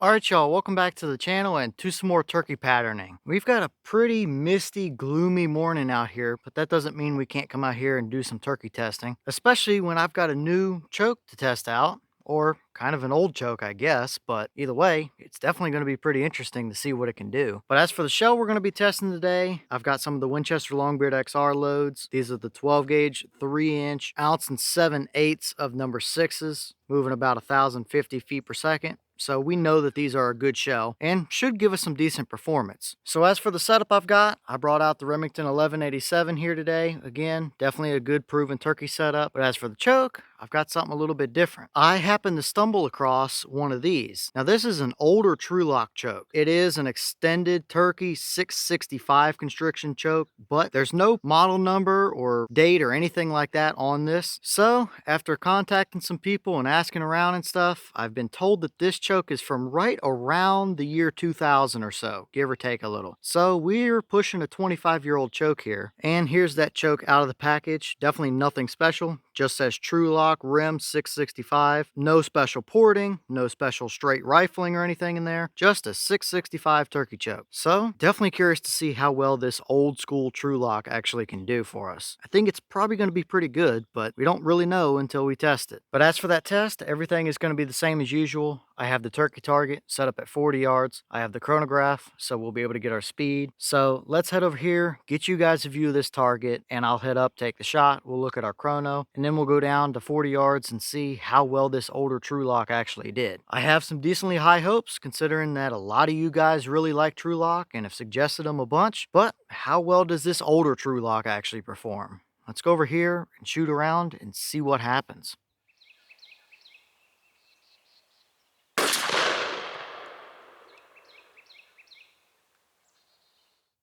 Alright y'all, welcome back to the channel and to some more turkey patterning. We've got a pretty misty, gloomy morning out here, but that doesn't mean we can't come out here and do some turkey testing, especially when I've got a new choke to test out, or kind of an old choke I guess, but either way, it's definitely going to be pretty interesting to see what it can do. But as for the shell we're going to be testing today, I've got some of the Winchester Longbeard XR loads. These are the 12 gauge, 3-inch, ounce and 7/8 of number 6s, moving about 1,050 feet per second. So we know that these are a good shell and should give us some decent performance. So as for the setup I've got, I brought out the Remington 1187 here today. Again, definitely a good proven turkey setup. But as for the choke, I've got something a little bit different. I happened to stumble across one of these. Now this is an older Trulock choke. It is an extended turkey 665 constriction choke, but there's no model number or date or anything like that on this. So after contacting some people and asking around and stuff, I've been told that this choke is from right around the year 2000 or so, give or take a little. So we're pushing a 25-year-old choke here. And here's that choke out of the package. Definitely nothing special. Just says Trulock Rem 665. No special porting, no special straight rifling or anything in there. Just a 665 turkey choke. So definitely curious to see how well this old school Trulock actually can do for us. I think it's probably going to be pretty good, but we don't really know until we test it. But as for that test, everything is going to be the same as usual. I have the turkey target set up at 40 yards. I have the chronograph, so we'll be able to get our speed. So let's head over here, get you guys a view of this target, and I'll head up, take the shot. We'll look at our chrono, and then we'll go down to 40 yards and see how well this older Trulock actually did. I have some decently high hopes, considering that a lot of you guys really like Trulock and have suggested them a bunch, but how well does this older Trulock actually perform? Let's go over here and shoot around and see what happens.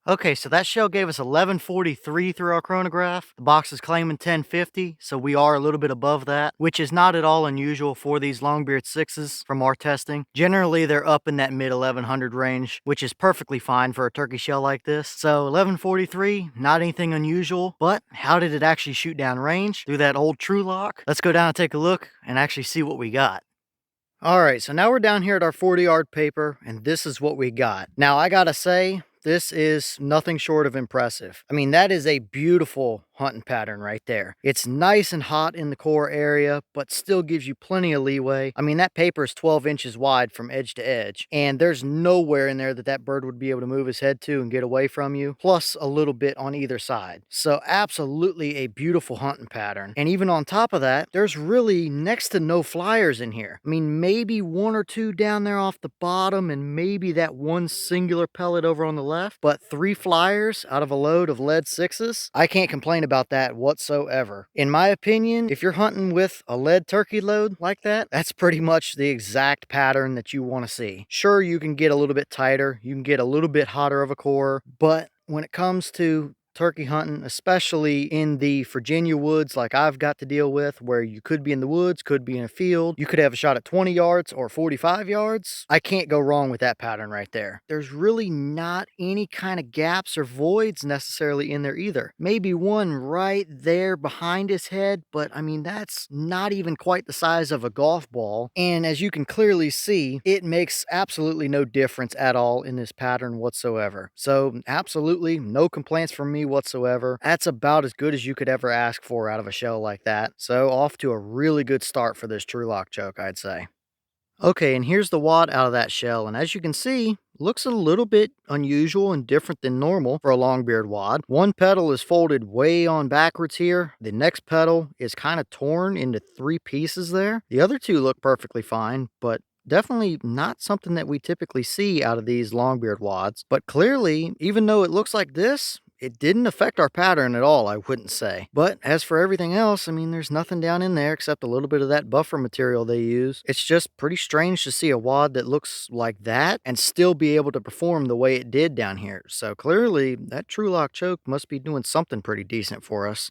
Okay, so that shell gave us 1143 through our chronograph. The box is claiming 1050, so we are a little bit above that, which is not at all unusual for these Longbeard 6s from our testing. Generally, they're up in that mid 1100 range, which is perfectly fine for a turkey shell like this. So 1143, not anything unusual, but how did it actually shoot down range through that old Trulock? Let's go down and take a look and actually see what we got. All right, so now we're down here at our 40-yard paper, and this is what we got. Now, I gotta say, this is nothing short of impressive. I mean, that is a beautiful hunting pattern right there. It's nice and hot in the core area, but still gives you plenty of leeway. I mean, that paper is 12 inches wide from edge to edge, and there's nowhere in there that that bird would be able to move his head to and get away from you, plus a little bit on either side. So absolutely a beautiful hunting pattern. And even on top of that, there's really next to no flyers in here. I mean, maybe one or two down there off the bottom, and maybe that one singular pellet over on the left, but 3 flyers out of a load of lead 6s. I can't complain about that whatsoever. In my opinion, if you're hunting with a lead turkey load like that, that's pretty much the exact pattern that you want to see. Sure, you can get a little bit tighter, you can get a little bit hotter of a core, but when it comes to turkey hunting, especially in the Virginia woods like I've got to deal with, where you could be in the woods, could be in a field, you could have a shot at 20 yards or 45 yards. I can't go wrong with that pattern right there. There's really not any kind of gaps or voids necessarily in there either. Maybe one right there behind his head, but I mean, that's not even quite the size of a golf ball. And as you can clearly see, it makes absolutely no difference at all in this pattern whatsoever. So absolutely no complaints from me whatsoever. That's about as good as you could ever ask for out of a shell like that. So off to a really good start for this Trulock choke, I'd say. Okay, and here's the wad out of that shell, and as you can see, looks a little bit unusual and different than normal for a Longbeard wad. One petal is folded way on backwards here. The next petal is kind of torn into 3 pieces there. The other 2 look perfectly fine, but definitely not something that we typically see out of these Longbeard wads. But clearly, even though it looks like this, it didn't affect our pattern at all, I wouldn't say. But as for everything else, I mean, there's nothing down in there except a little bit of that buffer material they use. It's just pretty strange to see a wad that looks like that and still be able to perform the way it did down here. So clearly, that Trulock choke must be doing something pretty decent for us.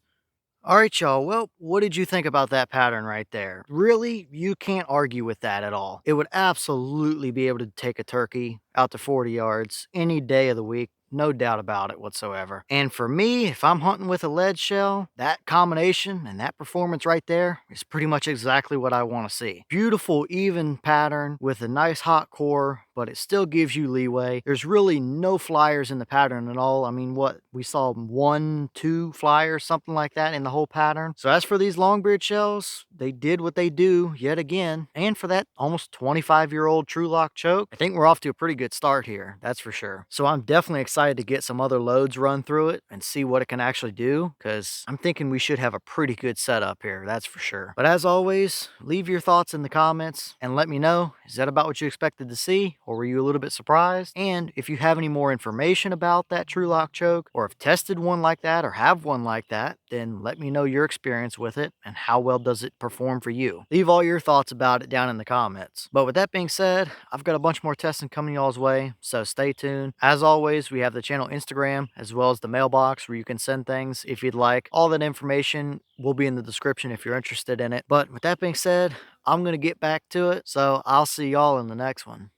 All right, y'all. Well, what did you think about that pattern right there? Really, you can't argue with that at all. It would absolutely be able to take a turkey out to 40 yards any day of the week. no doubt about it whatsoever. And for me, if I'm hunting with a lead shell, that combination and that performance right there is pretty much exactly what I want to see. Beautiful, even pattern with a nice hot core, but it still gives you leeway. There's really no flyers in the pattern at all. I mean, what, we saw 1, 2 flyers, something like that in the whole pattern. So as for these Longbeard shells, they did what they do yet again. And for that almost 25-year-old Trulock choke, I think we're off to a pretty good start here, that's for sure. So I'm definitely excited to get some other loads run through it and see what it can actually do, because I'm thinking we should have a pretty good setup here, that's for sure. But as always, leave your thoughts in the comments and let me know, is that about what you expected to see, or were you a little bit surprised? And if you have any more information about that Trulock choke, or have tested one like that or have one like that, then let me know your experience with it and how well does it perform for you. Leave all your thoughts about it down in the comments. But with that being said, I've got a bunch more testing coming y'all's way, so stay tuned. As always, we have the channel Instagram as well as the mailbox where you can send things if you'd like. All that information will be in the description if you're interested in it. But with that being said, I'm going to get back to it, so I'll see y'all in the next one.